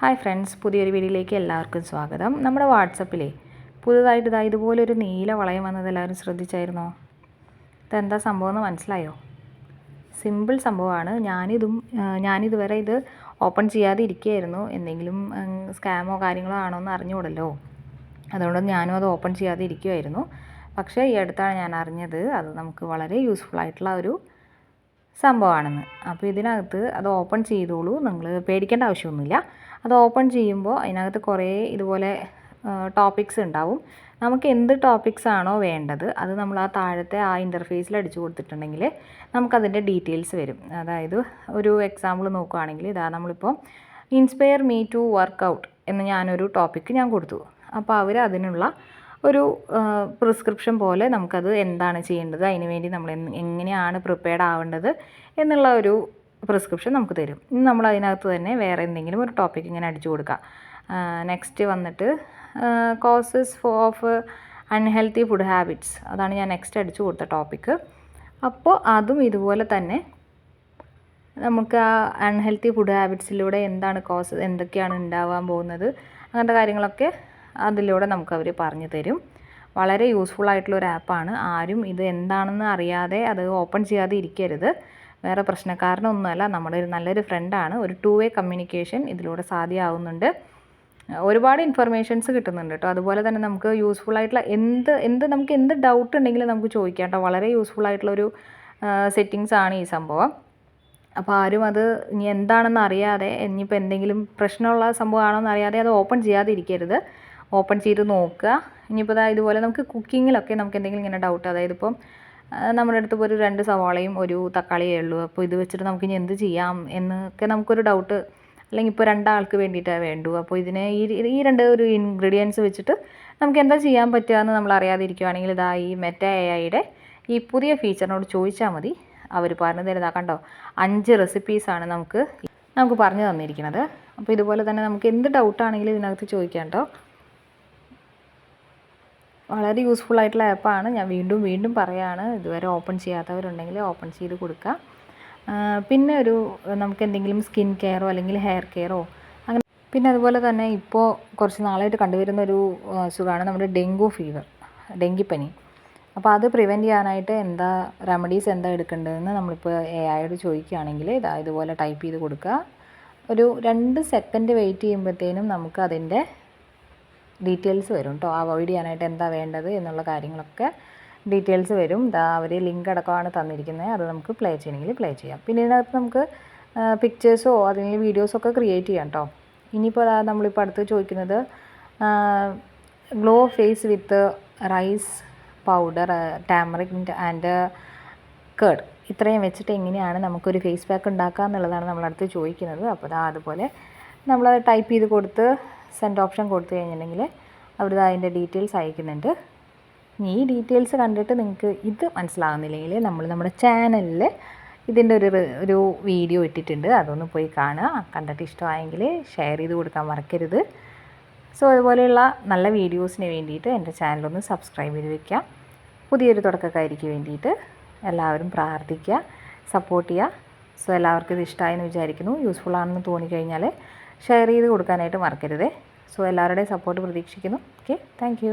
Hi friends, പുതിയൊരു വീഡിയോയിലേക്ക് എല്ലാവർക്കും സ്വാഗതം. നമ്മുടെ വാട്സപ്പിലെ പുതുതായിട്ട് ഇതുപോലൊരു നീല വളയം വന്നത് എല്ലാവരും ശ്രദ്ധിച്ചായിരുന്നോ? ഇതെന്താ സംഭവം എന്ന് മനസ്സിലായോ? സിമ്പിൾ സംഭവമാണ്. ഞാനിതുവരെ ഇത് ഓപ്പൺ ചെയ്യാതെ ഇരിക്കുകയായിരുന്നു. എന്തെങ്കിലും സ്കാമോ കാര്യങ്ങളോ ആണോ എന്ന് അറിഞ്ഞുകൂടല്ലോ, അതുകൊണ്ട് ഞാനും അത് ഓപ്പൺ ചെയ്യാതെ ഇരിക്കുമായിരുന്നു. പക്ഷേ ഈ അടുത്താണ് ഞാൻ അറിഞ്ഞത് അത് നമുക്ക് വളരെ യൂസ്ഫുൾ ആയിട്ടുള്ള ഒരു സംഭവമാണെന്ന്. അപ്പോൾ ഇതിനകത്ത് അത് ഓപ്പൺ ചെയ്തോളൂ, നിങ്ങൾ പേടിക്കേണ്ട ആവശ്യമൊന്നുമില്ല. അത് ഓപ്പൺ ചെയ്യുമ്പോൾ അതിനകത്ത് കുറേ ഇതുപോലെ ടോപ്പിക്സ് ഉണ്ടാവും. നമുക്ക് എന്ത് ടോപ്പിക്സ് ആണോ വേണ്ടത് അത് നമ്മൾ ആ താഴത്തെ ആ ഇൻ്റർഫേസിൽ അടിച്ചു കൊടുത്തിട്ടുണ്ടെങ്കിൽ നമുക്കതിൻ്റെ ഡീറ്റെയിൽസ് വരും. അതായത് ഒരു എക്സാമ്പിൾ നോക്കുകയാണെങ്കിൽ നമ്മളിപ്പോൾ inspire me to work out എന്ന് ഞാനൊരു ടോപ്പിക്ക് ഞാൻ കൊടുത്തു. അപ്പോൾ അവർ അതിനുള്ള ഒരു പ്രിസ്ക്രിപ്ഷൻ പോലെ നമുക്കത് എന്താണ് ചെയ്യേണ്ടത്, അതിന് വേണ്ടി നമ്മൾ എങ്ങനെയാണ് പ്രിപ്പയർഡ് ആവേണ്ടത് എന്നുള്ള ഒരു പ്രിസ്ക്രിപ്ഷൻ നമുക്ക് തരും. ഇനി നമ്മൾ അതിനകത്ത് തന്നെ വേറെ എന്തെങ്കിലും ഒരു ടോപ്പിക്ക് ഇങ്ങനെ അടിച്ചു കൊടുക്കുക. നെക്സ്റ്റ് വന്നിട്ട് causes of unhealthy food habits, അതാണ് ഞാൻ നെക്സ്റ്റ് അടിച്ചു കൊടുത്ത ടോപ്പിക്ക്. അപ്പോൾ അതും ഇതുപോലെ തന്നെ നമുക്ക് ആ അൺഹെൽത്തി ഫുഡ് ഹാബിറ്റ്സിലൂടെ എന്താണ് കോസ്, എന്തൊക്കെയാണ് ഉണ്ടാവാൻ പോകുന്നത്, അങ്ങനത്തെ കാര്യങ്ങളൊക്കെ അതിലൂടെ നമുക്കവർ പറഞ്ഞു തരും. വളരെ യൂസ്ഫുൾ ആയിട്ടുള്ളൊരു ആപ്പാണ്. ആരും ഇത് എന്താണെന്ന് അറിയാതെ അത് ഓപ്പൺ ചെയ്യാതെ ഇരിക്കരുത്. വേറെ പ്രശ്നക്കാരനൊന്നുമല്ല, നമ്മുടെ ഒരു നല്ലൊരു ഫ്രണ്ടാണ്. ഒരു 2 വേ കമ്മ്യൂണിക്കേഷൻ ഇതിലൂടെ സാധ്യമാവുന്നുണ്ട്. ഒരുപാട് ഇൻഫർമേഷൻസ് കിട്ടുന്നുണ്ട് കേട്ടോ. അതുപോലെ തന്നെ നമുക്ക് യൂസ്ഫുൾ ആയിട്ടുള്ള നമുക്ക് എന്ത് ഡൗട്ട് ഉണ്ടെങ്കിലും നമുക്ക് ചോദിക്കാം കേട്ടോ. വളരെ യൂസ്ഫുൾ ആയിട്ടുള്ളൊരു സെറ്റിങ്സ് ആണ് ഈ സംഭവം. അപ്പോൾ ആരും അത് ഇനി എന്താണെന്ന് അറിയാതെ, ഇനിയിപ്പോൾ എന്തെങ്കിലും പ്രശ്നമുള്ള സംഭവമാണോ എന്ന് അറിയാതെ അത് ഓപ്പൺ ചെയ്യാതെ ഇരിക്കരുത്. ഓപ്പൺ ചെയ്ത് നോക്കുക. ഇനിയിപ്പോൾ ഇതുപോലെ നമുക്ക് കുക്കിങ്ങിലൊക്കെ നമുക്ക് എന്തെങ്കിലും ഇങ്ങനെ ഡൗട്ട്, അതായത് ഇപ്പം നമ്മുടെ അടുത്ത് ഇപ്പോൾ ഒരു 2 സവാളയും ഒരു തക്കാളിയേ ഉള്ളൂ, അപ്പോൾ ഇത് വെച്ചിട്ട് നമുക്കിനി എന്ത് ചെയ്യാം എന്നൊക്കെ നമുക്കൊരു ഡൗട്ട്, അല്ലെങ്കിൽ ഇപ്പോൾ 2 ആൾക്ക് വേണ്ടിയിട്ടാണ് വേണ്ടു, അപ്പോൾ ഇതിനെ ഈ 2 ഒരു ഇൻഗ്രീഡിയൻസ് വെച്ചിട്ട് നമുക്ക് എന്താ ചെയ്യാൻ പറ്റുക എന്ന് നമ്മൾ അറിയാതിരിക്കുകയാണെങ്കിൽ ഈ മെറ്റ AI ഈ പുതിയ ഫീച്ചറിനോട് ചോദിച്ചാൽ മതി. അവർ പറഞ്ഞു തരുന്നത് കണ്ടോ, 5 റെസിപ്പീസാണ് നമുക്ക് പറഞ്ഞു തന്നിരിക്കുന്നത്. അപ്പോൾ ഇതുപോലെ തന്നെ നമുക്ക് എന്ത് ഡൗട്ടാണെങ്കിലും ഇതിനകത്ത് ചോദിക്കാം കേട്ടോ. വളരെ യൂസ്ഫുൾ ആയിട്ടുള്ള ആപ്പാണ്. ഞാൻ വീണ്ടും പറയുകയാണ്, ഇതുവരെ ഓപ്പൺ ചെയ്യാത്തവരുണ്ടെങ്കിൽ ഓപ്പൺ ചെയ്ത് കൊടുക്കുക. പിന്നെ നമുക്ക് എന്തെങ്കിലും സ്കിൻ കെയറോ അല്ലെങ്കിൽ ഹെയർ കെയറോ അങ്ങനെ, പിന്നെ അതുപോലെ തന്നെ ഇപ്പോൾ കുറച്ച് നാളായിട്ട് കണ്ടുവരുന്ന ഒരു അസുഖമാണ് നമ്മുടെ ഡെങ്കിപ്പനി. അപ്പോൾ അത് പ്രിവെൻറ്റ് ചെയ്യാനായിട്ട് എന്താ റെമഡീസ് എന്താ എടുക്കേണ്ടതെന്ന് നമ്മളിപ്പോൾ AIയോട് ചോദിക്കുകയാണെങ്കിൽ ഇതുപോലെ ടൈപ്പ് ചെയ്ത് കൊടുക്കുക. ഒരു 2 സെക്കൻഡ് വെയിറ്റ് ചെയ്യുമ്പോഴത്തേനും നമുക്ക് അതിൻ്റെ ഡീറ്റെയിൽസ് വരും കേട്ടോ. അവോയ്ഡ് ചെയ്യാനായിട്ട് എന്താ വേണ്ടത് എന്നുള്ള കാര്യങ്ങളൊക്കെ ഡീറ്റെയിൽസ് വരും. അവർ ലിങ്ക് അടക്കമാണ് തന്നിരിക്കുന്നത്. അത് നമുക്ക് പ്ലേ ചെയ്യണമെങ്കിൽ പ്ലേ ചെയ്യാം. പിന്നെ ഇതിനകത്ത് നമുക്ക് പിക്ചേഴ്സോ അല്ലെങ്കിൽ വീഡിയോസൊക്കെ ക്രിയേറ്റ് ചെയ്യാം കേട്ടോ. ഇനിയിപ്പോൾ നമ്മളിപ്പോൾ അടുത്ത് ചോദിക്കുന്നത് glow face with rice powder, turmeric and curd, ഇത്രയും വെച്ചിട്ട് എങ്ങനെയാണ് നമുക്കൊരു ഫേസ് പാക്ക് ഉണ്ടാക്കുക എന്നുള്ളതാണ് നമ്മളടുത്ത് ചോദിക്കുന്നത്. അപ്പോൾ അതുപോലെ നമ്മൾ ടൈപ്പ് ചെയ്ത് കൊടുത്ത് സെൻഡ് ഓപ്ഷൻ കൊടുത്തു കഴിഞ്ഞിട്ടുണ്ടെങ്കിൽ അവർ അതിൻ്റെ ഡീറ്റെയിൽസ് അയക്കുന്നുണ്ട്. ഈ ഡീറ്റെയിൽസ് കണ്ടിട്ട് നിങ്ങൾക്ക് ഇത് മനസ്സിലാകുന്നില്ലെങ്കിൽ നമ്മുടെ ചാനലിൽ ഇതിൻ്റെ ഒരു വീഡിയോ ഇട്ടിട്ടുണ്ട്, അതൊന്ന് പോയി കാണുക. കണ്ടിട്ട് ഇഷ്ടമായെങ്കിൽ ഷെയർ ചെയ്ത് കൊടുക്കാൻ മറക്കരുത്. സോ അതുപോലെയുള്ള നല്ല വീഡിയോസിന് വേണ്ടിയിട്ട് എൻ്റെ ചാനലൊന്ന് സബ്സ്ക്രൈബ് ചെയ്ത് വയ്ക്കാം. പുതിയൊരു തുടക്കക്കാരിക്ക് വേണ്ടിയിട്ട് എല്ലാവരും പ്രാർത്ഥിക്കുക, സപ്പോർട്ട് ചെയ്യുക. സോ എല്ലാവർക്കും ഇത് ഇഷ്ടമായെന്ന് വിചാരിക്കുന്നു. യൂസ്ഫുൾ ആണെന്ന് തോന്നിക്കഴിഞ്ഞാൽ ഷെയർ ചെയ്ത് കൊടുക്കാനായിട്ട് മറക്കരുത്. സോ എല്ലാവരുടെയും സപ്പോർട്ട് പ്രതീക്ഷിക്കുന്നു. Okay, thank you.